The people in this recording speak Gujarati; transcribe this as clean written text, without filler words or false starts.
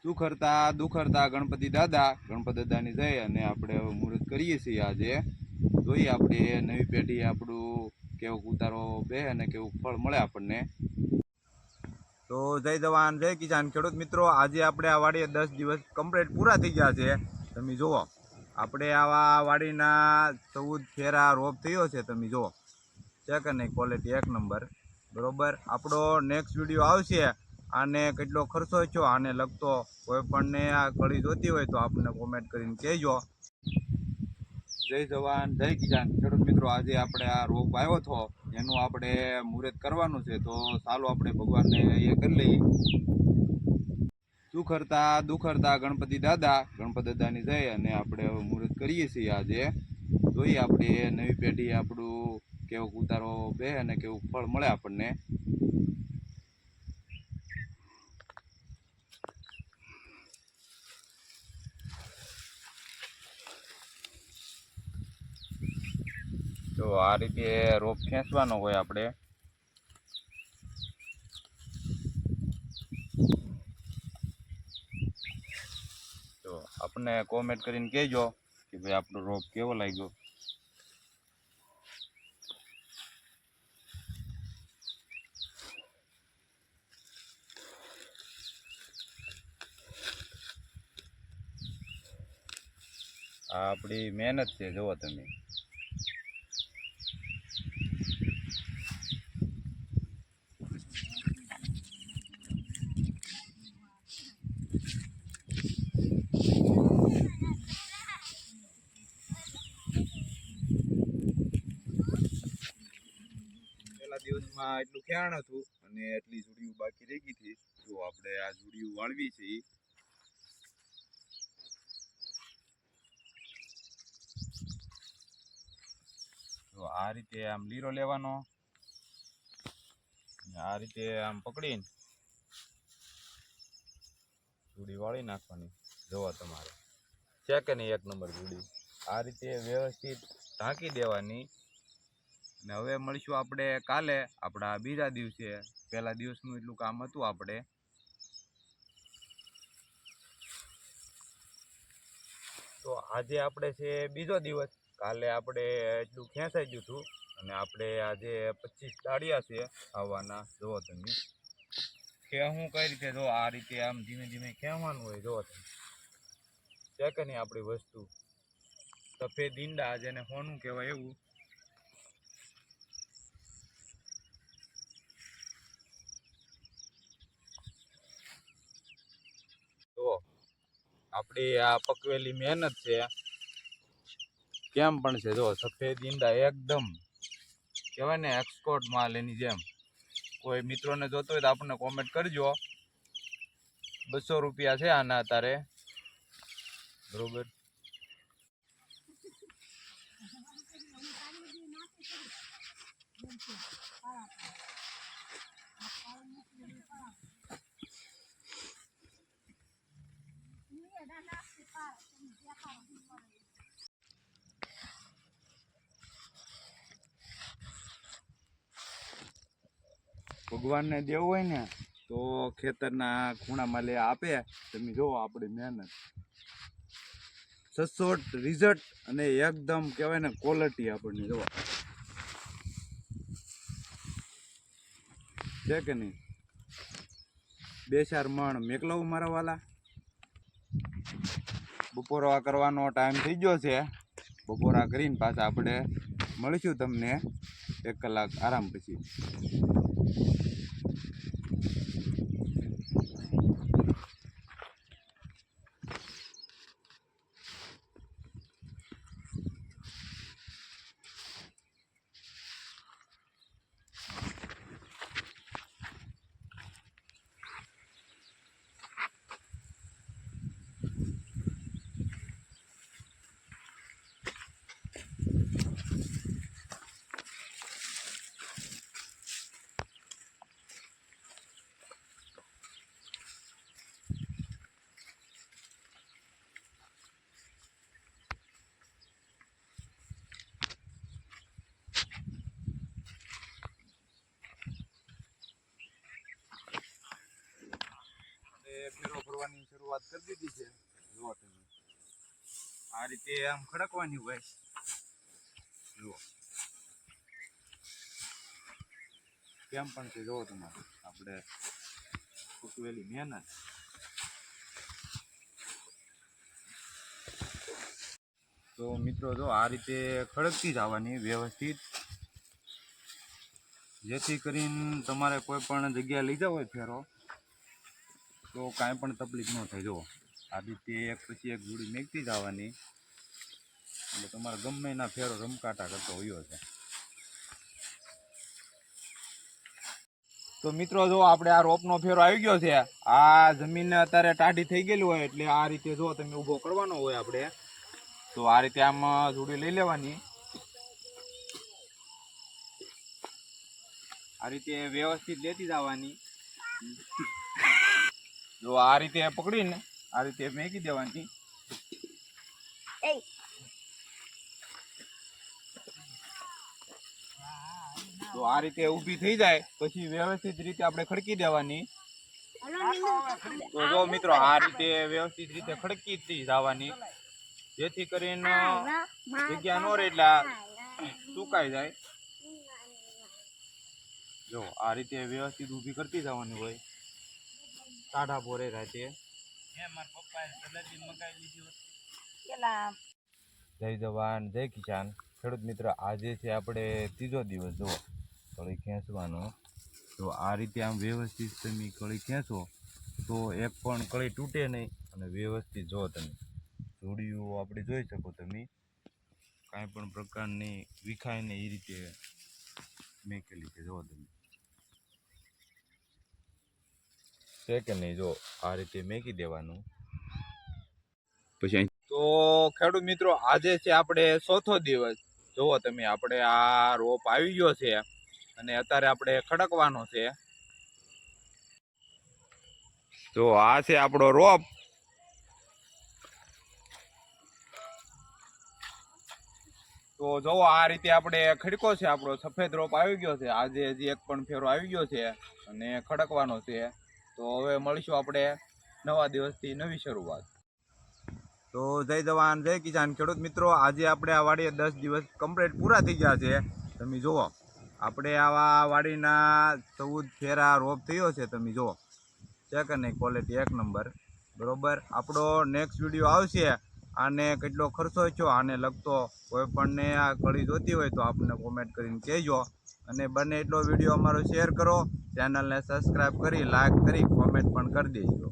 સુખરતા દુખરતા ગણપતિ દાદાની જય. અને આપણે મુહૂર્ત કરીએ છીએ આજે. જોઈએ આપણે નવી પેઢી આપણું કેવું ઉતારો બે અને કેવું ફળ મળે આપણને. તો જય જવાન જય કિસાન ખેડૂત મિત્રો, આજે આપણે આ વાડીએ 10 દિવસ કમ્પ્લીટ પૂરા થઈ ગયા છે. તમે જુઓ આપણે આવા વાડીના 14 ફેરા રોપ થયો છે. તમે જુઓ છે કે નહીં, ક્વોલિટી એક નંબર. બરોબર, આપણો નેક્સ્ટ વિડીયો આવશે. આને કેટલો ખર્ચો થયો આને લગતો કોઈ પણને આ કળી જોતી હોય તો આપણને કોમેન્ટ કરીને કહેજો. જય જવાન જય કિસાન ખેડૂત મિત્રો, આજે આપણે આ રોપ આવ્યો હતો એનું આપણે મુહૂર્ત કરવાનું છે. તો ચાલો આપણે ભગવાનને એ કરી લઈએ. સુખરતા દુખરતા ગણપતિ દાદાની જય. અને આપણે મુહૂર્ત કરીએ છીએ આજે. જોઈએ આપણે નવી પેઢી આપણું કેવું ઉતારો બે અને કેવું ફળ મળે આપણને. તો આ રીતે રોપ ખેંચવાનો હોય આપણે. તો આપણને કોમેન્ટ કરીને કહેજો કે ભાઈ આપણો રોપ કેવો લાગ્યો. આ આપણી મહેનત છે, જુઓ તમે. પહેલા દિવસમાં એટલું ખેણ હતું અને એટલી જુડીયું બાકી રહી ગઈ હતી. જો આપણે આ જુડીયું વાળવી છે. તો આ રીતે આમ લીરો લેવાનો, આ રીતે આમ પકડીને જુડી વાળી નાખવાની. જોવો તમારે છે કે નહીં, એક નંબર જુડી. આ રીતે વ્યવસ્થિત ઢાંકી દેવાની. અને હવે મળીશું આપણે કાલે આપણા બીજા દિવસે. પહેલા દિવસનું એટલું કામ હતું આપણે. તો આજે આપણે છે બીજો દિવસ. કાલે આપણે એટલું ખેંચાઈ ગયું હતું અને આપણે આજે 25 દાળિયા છે આવવાના. જુઓ તમે ખેવું કઈ રીતે, જો આ રીતે આમ ધીમે ધીમે ખેવાનું હોય. જુઓ તમે છે કે નહીં આપણી વસ્તુ. સફેદ ઈંડા જેને હોનું કહેવાય એવું. તો આપણી આ પકવેલી મહેનત છે, કેમ પણ છે. જો સફેદ ઈંડા એકદમ કહેવાય ને એક્સપોર્ટ માલ એની જેમ. કોઈ મિત્રોને જોતો હોય તો આપણને કોમેન્ટ કરજો. 200 રૂપિયા છે આના અત્યારે. બરોબર. ભગવાનને દેવું હોય ને તો ખેતરના ખૂણામાં લે આપે. તમે જુઓ આપણી મહેનત, સચોટ રિઝલ્ટ અને એકદમ કહેવાય ને ક્વોલિટી આપણને. જુઓ છે કે નહીં. 2-4 મણ મેકલાવું મારા વાલા. બપોરા કરવાનો ટાઈમ થઈ ગયો છે. બપોરા કરીને પાછા આપણે મળીશું તમને 1 કલાક આરામ પછી. શરૂઆત કરી દીધી છે. જુઓ તમે આ રીતે આમ ખડકવાની હોય. જુઓ કેમ પણ છે, જુઓ તમારે આપણે ઉકવેલી મહેનત. તો મિત્રો જો આ રીતે ખડકતી જવાની વ્યવસ્થિત, જેથી કરીને તમારે કોઈ પણ જગ્યાએ લઈ જવો હોય ફેરો તો કાંઈ પણ તકલીફ ન થાય. જુઓ આ રીતે એક પછી એક જોડી મેકતી જવાની, એટલે તમારે ગમે એના ફેરો રમકાટા કરતો હોયો છે. તો મિત્રો જો આપણે આ રોપનો ફેરો આવી ગયો છે. આ જમીન અત્યારે ટાઢી થઈ ગયેલી હોય એટલે આ રીતે જો તમે ઊભો કરવાનો હોય આપણે, તો આ રીતે આમ જોડી લઈ લેવાની. આ રીતે વ્યવસ્થિત લેતી જવાની. જો આ રીતે પકડીને આ રીતે મેકી દેવાની. તો આ રીતે ઊભી થઈ જાય પછી વ્યવસ્થિત રીતે આપણે ખડકી દેવાની. તો જો મિત્રો આ રીતે વ્યવસ્થિત રીતે ખડકી જવાની, જેથી કરીને જગ્યા ન રહે એટલે સુકાઈ જાય. જો આ રીતે વ્યવસ્થિત ઊભી કરતી જવાની હોય, ટાઢા પોરે રાતે. જય જવાન જય કિસાન. ખેડૂત મિત્ર, આજે છે આપણે ત્રીજો દિવસ. જુઓ કળી ખેંચવાનો. તો આ રીતે આમ વ્યવસ્થિત તમે કળી ખેંચો તો એક પણ કળી તૂટે નહીં, અને વ્યવસ્થિત જો તમે જોડીઓ આપણે જોઈ શકો તમે, કાંઈ પણ પ્રકારની વિખાય નહીં એ રીતે મેકેલી છે. જો તમે છે કે નહીં, જો આ રીતે મેકી દેવાનું. પછી તો ખેડૂત મિત્રો આજે છે આપણે ચોથો દિવસ. જુઓ તમે આપણે આ રોપ આવી ગયો છે અને અત્યારે આપણે ખડકવાનો છે. તો આ છે આપણો રોપ. તો જુઓ આ રીતે આપણે ખડકો છે, આપણો સફેદ રોપ આવી ગયો છે. આજે હજી એક પણ ફેરો આવી ગયો છે અને ખડકવાનો છે. તો હવે મળીશું આપણે નવા દિવસથી નવી શરૂઆત. તો જય જવાન જય કિસાન. ખેડૂત મિત્રો, આજે આપણે આ વાડીએ 10 દિવસ કમ્પ્લીટ પૂરા થઈ ગયા છે. તમે જુઓ આપણે આવા વાડીના 14 ફેરા રોપ થયો છે. તમે જુઓ છે કે નહીં, ક્વોલિટી એક નંબર. બરોબર, આપણો નેક્સ્ટ વિડીયો આવશે. આને કેટલો ખર્ચો થયો આને લગતો કોઈ પણને આ કળી જોતી હોય તો આપણને કોમેન્ટ કરીને કહેજો. અને બને એટલો વિડીયો અમારો શેર કરો, ચેનલને સબસ્ક્રાઈબ કરી, લાઈક કરી, કોમેન્ટ પણ કરી દેજો.